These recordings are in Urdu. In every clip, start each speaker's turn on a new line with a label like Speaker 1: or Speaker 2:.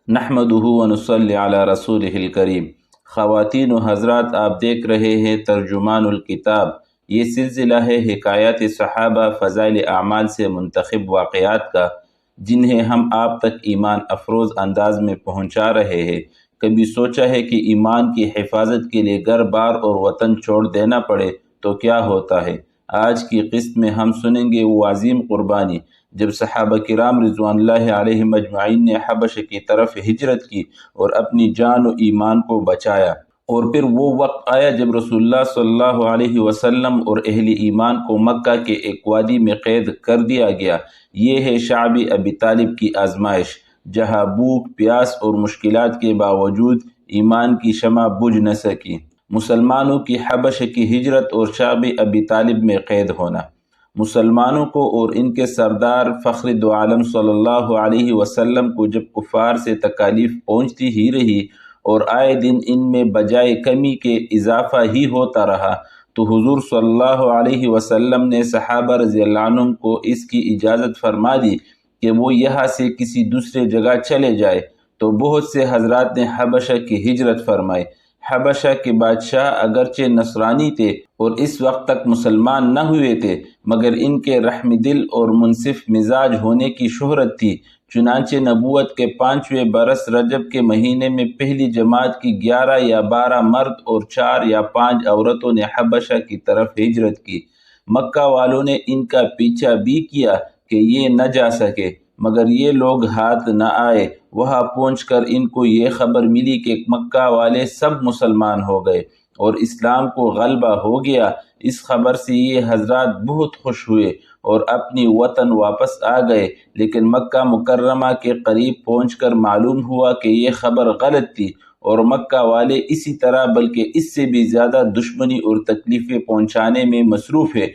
Speaker 1: نحمدہ ونصلی علی رسولہ الکریم۔ خواتین و حضرات، آپ دیکھ رہے ہیں ترجمان الکتاب۔ یہ سلسلہ ہے حکایات صحابہ فضائل اعمال سے منتخب واقعات کا، جنہیں ہم آپ تک ایمان افروز انداز میں پہنچا رہے ہیں۔ کبھی سوچا ہے کہ ایمان کی حفاظت کے لیے گھر بار اور وطن چھوڑ دینا پڑے تو کیا ہوتا ہے؟ آج کی قسط میں ہم سنیں گے وہ عظیم قربانی جب صحابہ کرام رضوان اللہ علیہم اجمعین نے حبشہ کی طرف ہجرت کی اور اپنی جان و ایمان کو بچایا، اور پھر وہ وقت آیا جب رسول اللہ صلی اللہ علیہ وسلم اور اہل ایمان کو مکہ کے ایک وادی میں قید کر دیا گیا۔ یہ ہے شعب ابی طالب کی آزمائش، جہاں بھوک پیاس اور مشکلات کے باوجود ایمان کی شمع بجھ نہ سکی۔ مسلمانوں کی حبشہ کی ہجرت اور شعب ابی طالب میں قید ہونا۔ مسلمانوں کو اور ان کے سردار فخر دو عالم صلی اللہ علیہ وسلم کو جب کفار سے تکالیف پہنچتی ہی رہی اور آئے دن ان میں بجائے کمی کے اضافہ ہی ہوتا رہا، تو حضور صلی اللہ علیہ وسلم نے صحابہ رضی اللہ عنہم کو اس کی اجازت فرما دی کہ وہ یہاں سے کسی دوسرے جگہ چلے جائے، تو بہت سے حضرات نے حبشہ کی ہجرت فرمائی۔ حبشہ کے بادشاہ اگرچہ نصرانی تھے اور اس وقت تک مسلمان نہ ہوئے تھے، مگر ان کے رحم دل اور منصف مزاج ہونے کی شہرت تھی۔ چنانچہ نبوت کے 5ویں برس رجب کے مہینے میں پہلی جماعت کی 11 یا 12 مرد اور 4 یا 5 عورتوں نے حبشہ کی طرف ہجرت کی۔ مکہ والوں نے ان کا پیچھا بھی کیا کہ یہ نہ جا سکے، مگر یہ لوگ ہاتھ نہ آئے۔ وہاں پہنچ کر ان کو یہ خبر ملی کہ مکہ والے سب مسلمان ہو گئے اور اسلام کو غلبہ ہو گیا۔ اس خبر سے یہ حضرات بہت خوش ہوئے اور اپنی وطن واپس آ گئے، لیکن مکہ مکرمہ کے قریب پہنچ کر معلوم ہوا کہ یہ خبر غلط تھی اور مکہ والے اسی طرح بلکہ اس سے بھی زیادہ دشمنی اور تکلیفیں پہنچانے میں مصروف ہے،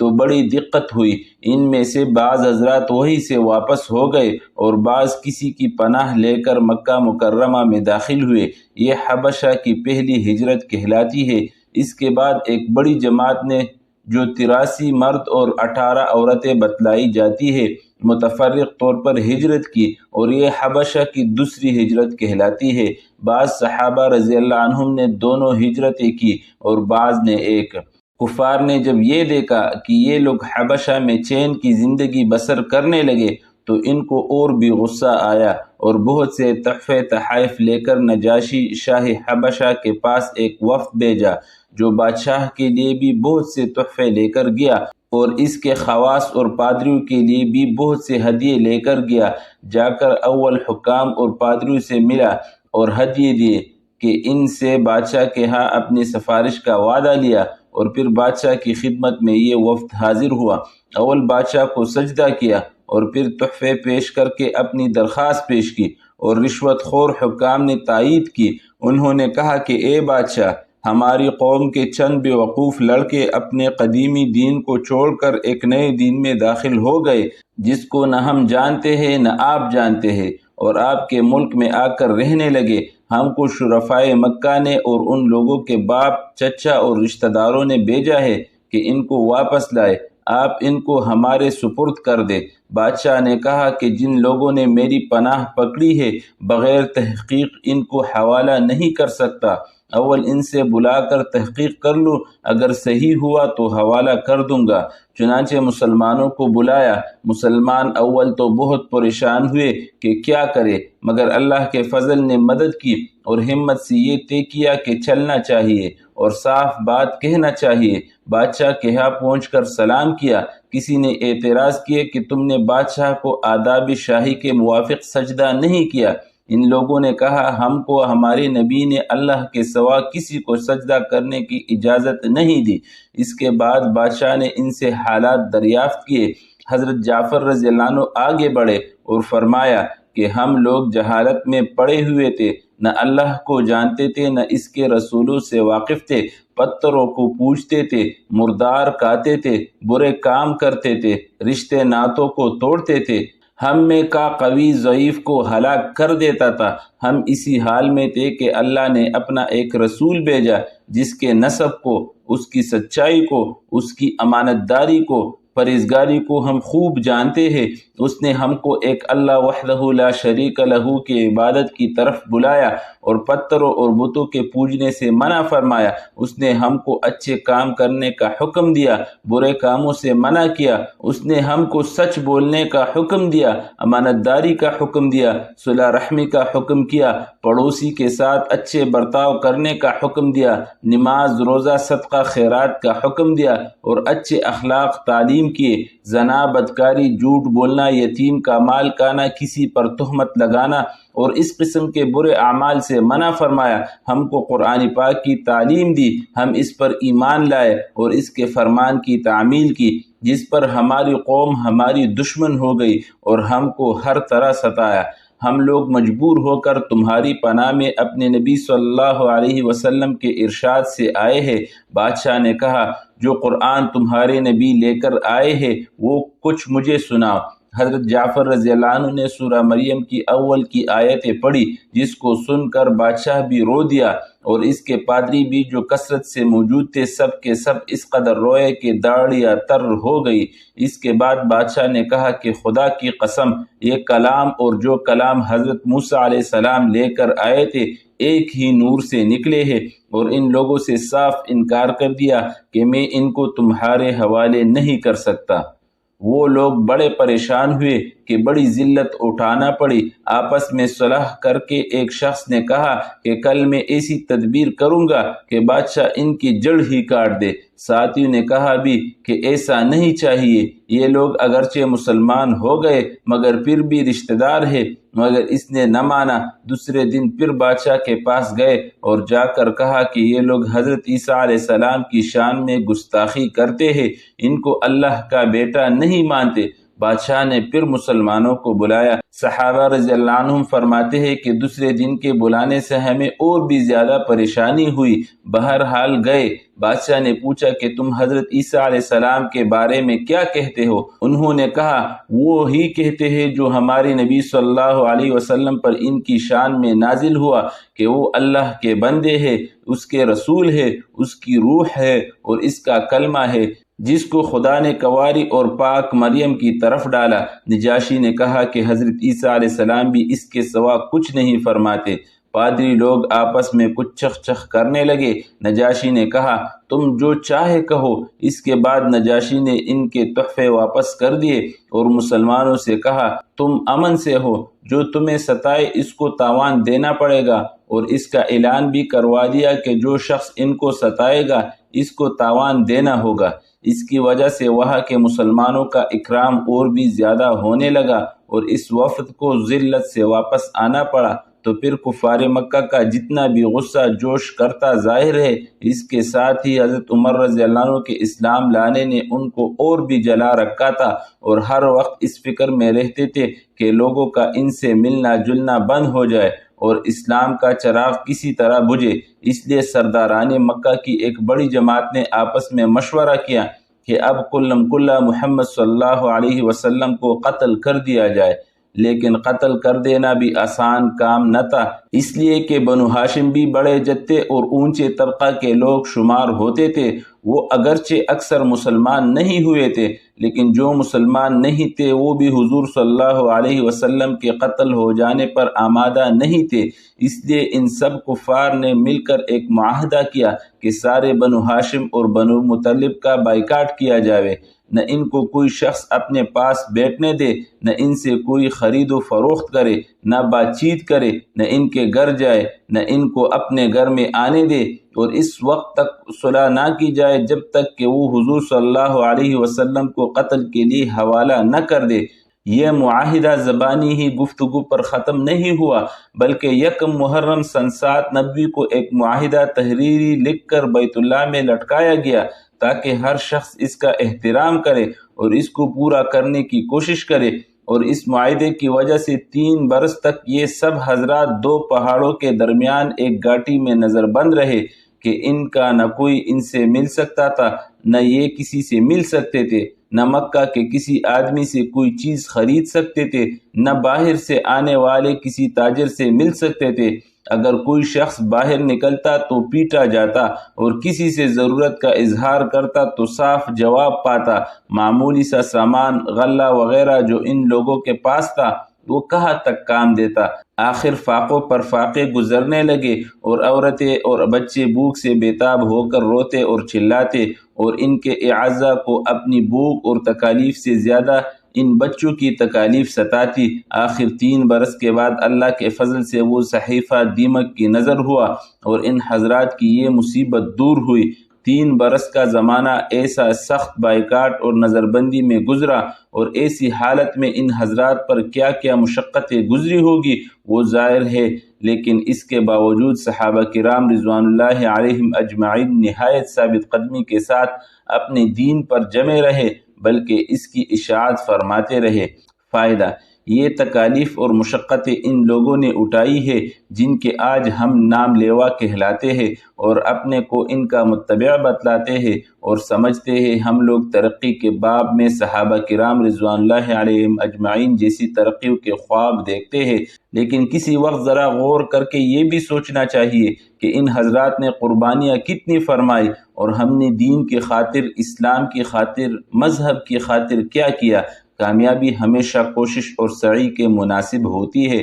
Speaker 1: تو بڑی دقت ہوئی۔ ان میں سے بعض حضرات وہیں سے واپس ہو گئے اور بعض کسی کی پناہ لے کر مکہ مکرمہ میں داخل ہوئے۔ یہ حبشہ کی پہلی ہجرت کہلاتی ہے۔ اس کے بعد ایک بڑی جماعت نے، جو 83 مرد اور 18 عورتیں بتلائی جاتی ہے، متفرق طور پر ہجرت کی، اور یہ حبشہ کی دوسری ہجرت کہلاتی ہے۔ بعض صحابہ رضی اللہ عنہم نے دونوں ہجرتیں کی اور بعض نے ایک۔ کفار نے جب یہ دیکھا کہ یہ لوگ حبشہ میں چین کی زندگی بسر کرنے لگے تو ان کو اور بھی غصہ آیا اور بہت سے تحفے تحائف لے کر نجاشی شاہ حبشہ کے پاس ایک وفد بھیجا، جو بادشاہ کے لیے بھی بہت سے تحفے لے کر گیا اور اس کے خواص اور پادریوں کے لیے بھی بہت سے ہدیے لے کر گیا۔ جا کر اول حکام اور پادریوں سے ملا اور ہدیے دیے کہ ان سے بادشاہ کے ہاں اپنی سفارش کا وعدہ لیا، اور پھر بادشاہ کی خدمت میں یہ وفد حاضر ہوا۔ اول بادشاہ کو سجدہ کیا اور پھر تحفے پیش کر کے اپنی درخواست پیش کی، اور رشوت خور حکام نے تائید کی۔ انہوں نے کہا کہ اے بادشاہ، ہماری قوم کے چند بے وقوف لڑکے اپنے قدیمی دین کو چھوڑ کر ایک نئے دین میں داخل ہو گئے، جس کو نہ ہم جانتے ہیں نہ آپ جانتے ہیں، اور آپ کے ملک میں آ کر رہنے لگے۔ ہم کو شرفائے مکہ نے اور ان لوگوں کے باپ چچا اور رشتہ داروں نے بھیجا ہے کہ ان کو واپس لائے، آپ ان کو ہمارے سپرد کر دے۔ بادشاہ نے کہا کہ جن لوگوں نے میری پناہ پکڑی ہے، بغیر تحقیق ان کو حوالہ نہیں کر سکتا۔ اول ان سے بلا کر تحقیق کر لوں، اگر صحیح ہوا تو حوالہ کر دوں گا۔ چنانچہ مسلمانوں کو بلایا۔ مسلمان اول تو بہت پریشان ہوئے کہ کیا کرے، مگر اللہ کے فضل نے مدد کی اور ہمت سے یہ طے کیا کہ چلنا چاہیے اور صاف بات کہنا چاہیے۔ بادشاہ کے ہاں پہنچ کر سلام کیا۔ کسی نے اعتراض کیا کہ تم نے بادشاہ کو آداب شاہی کے موافق سجدہ نہیں کیا۔ ان لوگوں نے کہا، ہم کو ہمارے نبی نے اللہ کے سوا کسی کو سجدہ کرنے کی اجازت نہیں دی۔ اس کے بعد بادشاہ نے ان سے حالات دریافت کیے۔ حضرت جعفر رضی اللہ عنہ آگے بڑھے اور فرمایا کہ ہم لوگ جہالت میں پڑے ہوئے تھے، نہ اللہ کو جانتے تھے نہ اس کے رسولوں سے واقف تھے، پتھروں کو پوجتے تھے، مردار کھاتے تھے، برے کام کرتے تھے، رشتے ناتوں کو توڑتے تھے، ہم میں کا قوی ضعیف کو ہلاک کر دیتا تھا۔ ہم اسی حال میں تھے کہ اللہ نے اپنا ایک رسول بھیجا، جس کے نسب کو، اس کی سچائی کو، اس کی امانت داری کو، پرہیزگاری کو ہم خوب جانتے ہیں۔ اس نے ہم کو ایک اللہ وحدہ لا شریک لہ کی عبادت کی طرف بلایا اور پتھروں اور بتوں کے پوجنے سے منع فرمایا۔ اس نے ہم کو اچھے کام کرنے کا حکم دیا، برے کاموں سے منع کیا۔ اس نے ہم کو سچ بولنے کا حکم دیا، امانت داری کا حکم دیا، صلہ رحمی کا حکم کیا، پڑوسی کے ساتھ اچھے برتاؤ کرنے کا حکم دیا، نماز روزہ صدقہ خیرات کا حکم دیا اور اچھے اخلاق تعلیم کیے، زنا بدکاری جھوٹ بولنا یتیم کا مال کھانا کسی پر تہمت لگانا اور اس قسم کے برے اعمال سے منع فرمایا۔ ہم کو قرآن پاک کی تعلیم دی، ہم اس پر ایمان لائے اور اس کے فرمان کی تعمیل کی، جس پر ہماری قوم ہماری دشمن ہو گئی اور ہم کو ہر طرح ستایا۔ ہم لوگ مجبور ہو کر تمہاری پناہ میں اپنے نبی صلی اللہ علیہ وسلم کے ارشاد سے آئے ہیں۔ بادشاہ نے کہا، جو قرآن تمہارے نبی لے کر آئے ہیں وہ کچھ مجھے سناؤ۔ حضرت جعفر رضی اللہ عنہ نے سورہ مریم کی اول کی آیتیں پڑھی، جس کو سن کر بادشاہ بھی رو دیا اور اس کے پادری بھی جو کثرت سے موجود تھے سب کے سب اس قدر روئے کہ داڑیاں تر ہو گئی۔ اس کے بعد بادشاہ نے کہا کہ خدا کی قسم، یہ کلام اور جو کلام حضرت موسیٰ علیہ السلام لے کر آئے تھے ایک ہی نور سے نکلے ہیں، اور ان لوگوں سے صاف انکار کر دیا کہ میں ان کو تمہارے حوالے نہیں کر سکتا۔ وہ لوگ بڑے پریشان ہوئے کہ بڑی ذلت اٹھانا پڑی۔ آپس میں صلح کر کے ایک شخص نے کہا کہ کل میں ایسی تدبیر کروں گا کہ بادشاہ ان کی جڑ ہی کاٹ دے۔ ساتھیوں نے کہا بھی کہ ایسا نہیں چاہیے، یہ لوگ اگرچہ مسلمان ہو گئے مگر پھر بھی رشتہ دار ہے، مگر اس نے نہ مانا۔ دوسرے دن پھر بادشاہ کے پاس گئے اور جا کر کہا کہ یہ لوگ حضرت عیسیٰ علیہ السلام کی شان میں گستاخی کرتے ہیں، ان کو اللہ کا بیٹا نہیں مانتے۔ بادشاہ نے پھر مسلمانوں کو بلایا۔ صحابہ رضی اللہ عنہم فرماتے ہیں کہ دوسرے دن کے بلانے سے ہمیں اور بھی زیادہ پریشانی ہوئی۔ بہرحال گئے، بادشاہ نے پوچھا کہ تم حضرت عیسیٰ علیہ السلام کے بارے میں کیا کہتے ہو؟ انہوں نے کہا، وہ ہی کہتے ہیں جو ہمارے نبی صلی اللہ علیہ وسلم پر ان کی شان میں نازل ہوا کہ وہ اللہ کے بندے ہیں، اس کے رسول ہے، اس کی روح ہے اور اس کا کلمہ ہے، جس کو خدا نے کنواری اور پاک مریم کی طرف ڈالا۔ نجاشی نے کہا کہ حضرت عیسیٰ علیہ السلام بھی اس کے سوا کچھ نہیں فرماتے۔ پادری لوگ آپس میں کچھ چخ چخ کرنے لگے۔ نجاشی نے کہا، تم جو چاہے کہو۔ اس کے بعد نجاشی نے ان کے تحفے واپس کر دیے اور مسلمانوں سے کہا، تم امن سے ہو، جو تمہیں ستائے اس کو تاوان دینا پڑے گا، اور اس کا اعلان بھی کروا دیا کہ جو شخص ان کو ستائے گا اس کو تاوان دینا ہوگا۔ اس کی وجہ سے وہاں کے مسلمانوں کا اکرام اور بھی زیادہ ہونے لگا اور اس وفد کو ذلت سے واپس آنا پڑا۔ تو پھر کفار مکہ کا جتنا بھی غصہ جوش کرتا ظاہر ہے، اس کے ساتھ ہی حضرت عمر رضی اللہ عنہ کے اسلام لانے نے ان کو اور بھی جلا رکھا تھا، اور ہر وقت اس فکر میں رہتے تھے کہ لوگوں کا ان سے ملنا جلنا بند ہو جائے اور اسلام کا چراغ کسی طرح بجھے۔ اس لیے سرداران مکہ کی ایک بڑی جماعت نے آپس میں مشورہ کیا کہ اب کلم کلا محمد صلی اللہ علیہ وسلم کو قتل کر دیا جائے۔ لیکن قتل کر دینا بھی آسان کام نہ تھا، اس لیے کہ بنو ہاشم بھی بڑے جتے اور اونچے طبقہ کے لوگ شمار ہوتے تھے۔ وہ اگرچہ اکثر مسلمان نہیں ہوئے تھے، لیکن جو مسلمان نہیں تھے وہ بھی حضور صلی اللہ علیہ وسلم کے قتل ہو جانے پر آمادہ نہیں تھے۔ اس لیے ان سب کفار نے مل کر ایک معاہدہ کیا کہ سارے بنو ہاشم اور بنو مطلب کا بائیکاٹ کیا جاوے، نہ ان کو کوئی شخص اپنے پاس بیٹھنے دے، نہ ان سے کوئی خرید و فروخت کرے، نہ بات چیت کرے، نہ ان کے گھر جائے، نہ ان کو اپنے گھر میں آنے دے، اور اس وقت تک صلح نہ کی جائے جب تک کہ وہ حضور صلی اللہ علیہ وسلم کو قتل کے لیے حوالہ نہ کر دے۔ یہ معاہدہ زبانی ہی گفتگو پر ختم نہیں ہوا، بلکہ یکم محرم سن 790 کو ایک معاہدہ تحریری لکھ کر بیت اللہ میں لٹکایا گیا، تاکہ ہر شخص اس کا احترام کرے اور اس کو پورا کرنے کی کوشش کرے۔ اور اس معاہدے کی وجہ سے 3 برس تک یہ سب حضرات 2 پہاڑوں کے درمیان ایک گھاٹی میں نظر بند رہے کہ ان کا نہ کوئی ان سے مل سکتا تھا، نہ یہ کسی سے مل سکتے تھے۔ نہ مکہ کے کسی آدمی سے کوئی چیز خرید سکتے تھے، نہ باہر سے آنے والے کسی تاجر سے مل سکتے تھے۔ اگر کوئی شخص باہر نکلتا تو پیٹا جاتا اور کسی سے ضرورت کا اظہار کرتا تو صاف جواب پاتا۔ معمولی سا سامان غلہ وغیرہ جو ان لوگوں کے پاس تھا وہ کہاں تک کام دیتا۔ آخر فاقوں پر فاقے گزرنے لگے اور عورتیں اور بچے بھوک سے بیتاب ہو کر روتے اور چلاتے، اور ان کے اعزا کو اپنی بھوک اور تکالیف سے زیادہ ان بچوں کی تکالیف ستاتی۔ آخر 3 برس کے بعد اللہ کے فضل سے وہ صحیفہ دیمک کی نظر ہوا اور ان حضرات کی یہ مصیبت دور ہوئی۔ 3 برس کا زمانہ ایسا سخت بائیکاٹ اور نظر بندی میں گزرا، اور ایسی حالت میں ان حضرات پر کیا کیا مشقتیں گزری ہوگی وہ ظاہر ہے، لیکن اس کے باوجود صحابہ کرام رضوان اللہ علیہم اجمعین نہایت ثابت قدمی کے ساتھ اپنے دین پر جمے رہے، بلکہ اس کی اشاعت فرماتے رہے۔ فائدہ: یہ تکالیف اور مشقتیں ان لوگوں نے اٹھائی ہے جن کے آج ہم نام لیوا کہلاتے ہیں، اور اپنے کو ان کا متبع بتلاتے ہیں، اور سمجھتے ہیں ہم لوگ ترقی کے باب میں صحابہ کرام رضوان اللہ علیہم اجمعین جیسی ترقیوں کے خواب دیکھتے ہیں۔ لیکن کسی وقت ذرا غور کر کے یہ بھی سوچنا چاہیے کہ ان حضرات نے قربانیاں کتنی فرمائی، اور ہم نے دین کی خاطر، اسلام کی خاطر، مذہب کی خاطر کیا کیا۔ کامیابی ہمیشہ کوشش اور سعی کے مناسب ہوتی ہے۔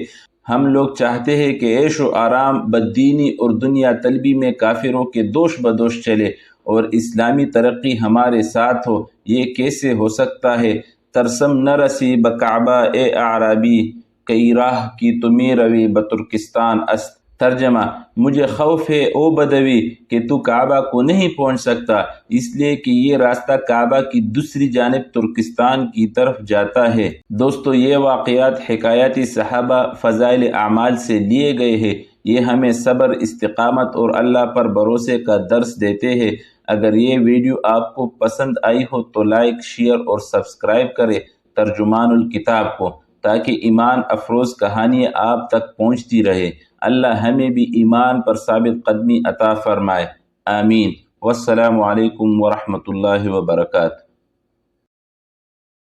Speaker 1: ہم لوگ چاہتے ہیں کہ عیش و آرام، بددینی اور دنیا طلبی میں کافروں کے دوش بدوش چلے اور اسلامی ترقی ہمارے ساتھ ہو۔ یہ کیسے ہو سکتا ہے؟ ترسم نہ رسی بکعبہ اے اعرابی، کئی راہ کی تمہیں روی بترکستان است۔ ترجمہ: مجھے خوف ہے او بدوی کہ تو کعبہ کو نہیں پہنچ سکتا، اس لیے کہ یہ راستہ کعبہ کی دوسری جانب ترکستان کی طرف جاتا ہے۔ دوستو، یہ واقعات حکایات صحابہ فضائل اعمال سے لیے گئے ہیں۔ یہ ہمیں صبر، استقامت اور اللہ پر بھروسے کا درس دیتے ہیں۔ اگر یہ ویڈیو آپ کو پسند آئی ہو تو لائک، شیئر اور سبسکرائب کریں ترجمان الکتاب کو، تاکہ ایمان افروز کہانیاں آپ تک پہنچتی رہے۔ اللہ ہمیں بھی ایمان پر ثابت قدمی عطا فرمائے، آمین۔ والسلام علیکم ورحمۃ اللہ وبرکاتہ۔